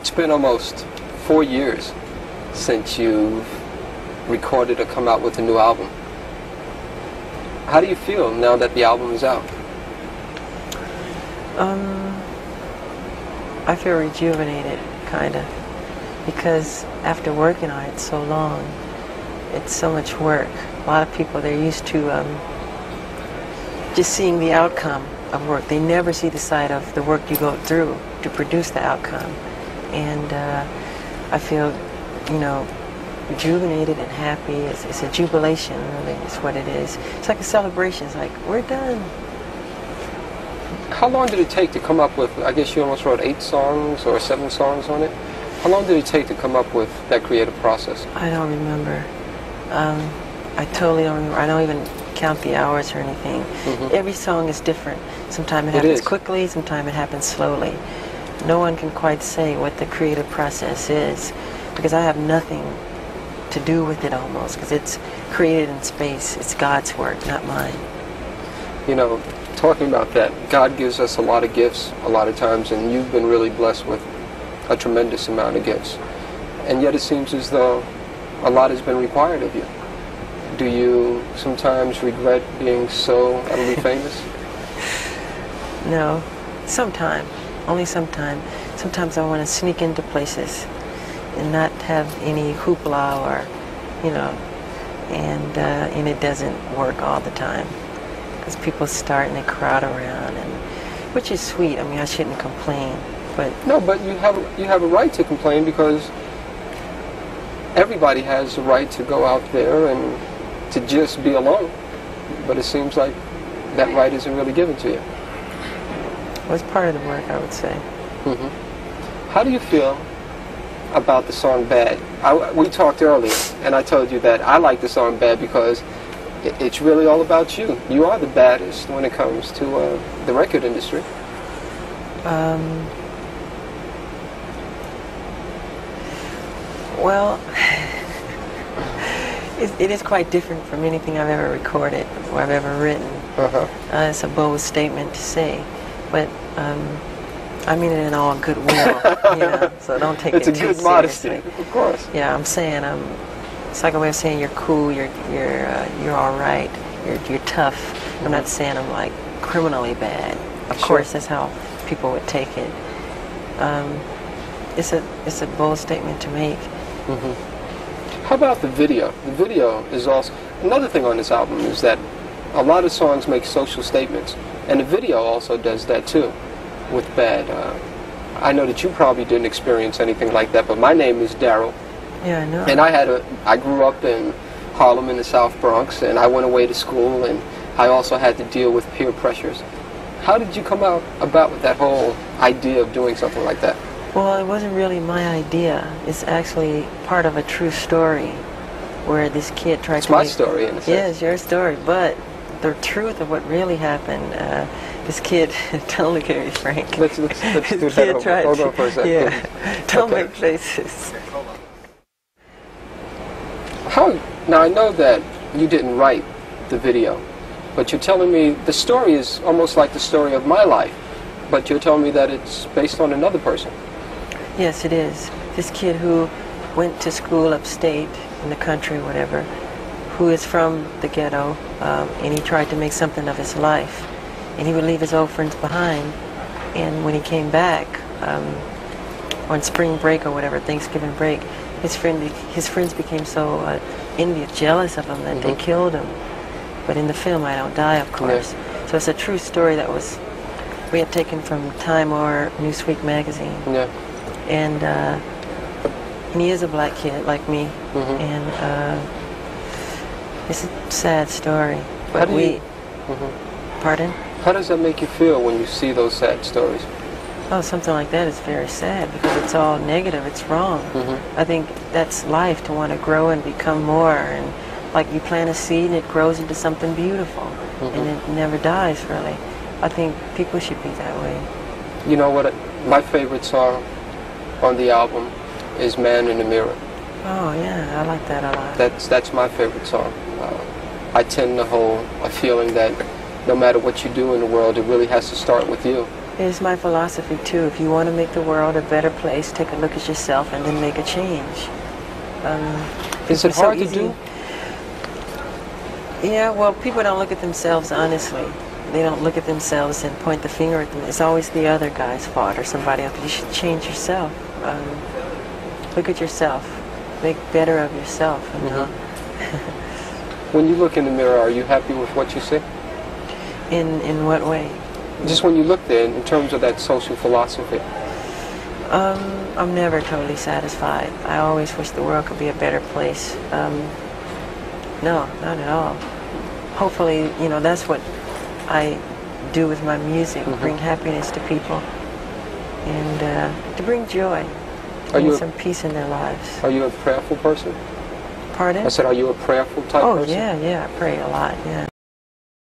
It's been almost 4 years since you've recorded or come out with a new album. How do you feel now that the album is out? I feel rejuvenated, kind of, because after working on it so long, it's so much work. A lot of people, they're used to just seeing the outcome of work. They never see the side of the work you go through to produce the outcome. And I feel, you know, rejuvenated and happy. It's a jubilation, really, is what it is. It's like a celebration. It's like, we're done. How long did it take to come up with, I guess you almost wrote 8 songs or 7 songs on it? How long did it take to come up with that creative process? I don't remember. I totally don't remember. I don't even count the hours or anything. Every song is different. Sometimes it happens quickly, sometimes it happens slowly. No one can quite say what the creative process is, because I have nothing to do with it almost, because it's created in space. It's God's work, not mine. You know, talking about that, God gives us a lot of gifts a lot of times, and you've been really blessed with a tremendous amount of gifts. And yet it seems as though a lot has been required of you. Do you sometimes regret being so utterly famous? No, sometimes. Only sometimes. Sometimes I want to sneak into places and not have any hoopla or, you know, and it doesn't work all the time. Because people start and they crowd around, and which is sweet. I mean, I shouldn't complain, but no, but you have a right to complain, because everybody has the right to go out there and to just be alone. But it seems like that right isn't really given to you. It was part of the work, I would say. How do you feel about the song Bad? We talked earlier, and I told you that I like the song Bad because it's really all about you. You are the baddest when it comes to the record industry. Well, it is quite different from anything I've ever recorded or I've ever written. It's a bold statement to say, but I mean it in all goodwill, you know, so don't take it too seriously. It's a good modesty, of course. Yeah, I'm saying it's like a way of saying you're cool, you're all right, you're tough. I'm not saying I'm like criminally bad. Of course, that's how people would take it. It's a bold statement to make. How about the video? The video is also another thing on this album, is that a lot of songs make social statements, and the video also does that too. With Bad, I know that you probably didn't experience anything like that, but my name is Daryl. Yeah, I know. And I grew up in Harlem in the South Bronx, and I went away to school, and I also had to deal with peer pressures. How did you come about with that whole idea of doing something like that? Well, it wasn't really my idea. It's actually part of a true story where this kid tried to It's my story, in a sense. Yeah, it's your story, but the truth of what really happened, this kid, don't look at me, Frank. Let's do that. Hold on for a second. Yeah, don't make faces. Now, I know that you didn't write the video, but you're telling me the story is almost like the story of my life, but you're telling me that it's based on another person. Yes, it is. This kid who went to school upstate in the country, whatever, who is from the ghetto, and he tried to make something of his life. And he would leave his old friends behind, and when he came back on spring break or whatever, Thanksgiving break, his friends became so envious, jealous of him that they killed him. But in the film, I don't die, of course. Yeah. So it's a true story that we had taken from Time or Newsweek magazine. Yeah. And he is a black kid like me, and it's a sad story. But pardon? How does that make you feel when you see those sad stories? Oh, something like that is very sad because it's all negative. It's wrong. I think that's life, to want to grow and become more. And like you plant a seed and it grows into something beautiful, and it never dies, really. I think people should be that way. You know what? My favorite song on the album is Man in the Mirror. Oh, yeah, I like that a lot. That's my favorite song. I tend to hold a feeling that no matter what you do in the world, it really has to start with you. It's my philosophy too. If you want to make the world a better place, take a look at yourself and then make a change. Is it It's so hard to easy. do? Yeah, well, people don't look at themselves honestly. They don't look at themselves and point the finger at them. It's always the other guy's fault or somebody else. You should change yourself. Look at yourself. Make better of yourself. You know? When you look in the mirror, are you happy with what you see? In what way? Just when you look there, in terms of that social philosophy. I'm never totally satisfied. I always wish the world could be a better place. No, not at all. Hopefully, you know, that's what I do with my music, bring happiness to people and to bring joy and some peace in their lives. Are you a prayerful person? Pardon? I said, are you a prayerful type person? Oh, yeah, I pray a lot, yeah.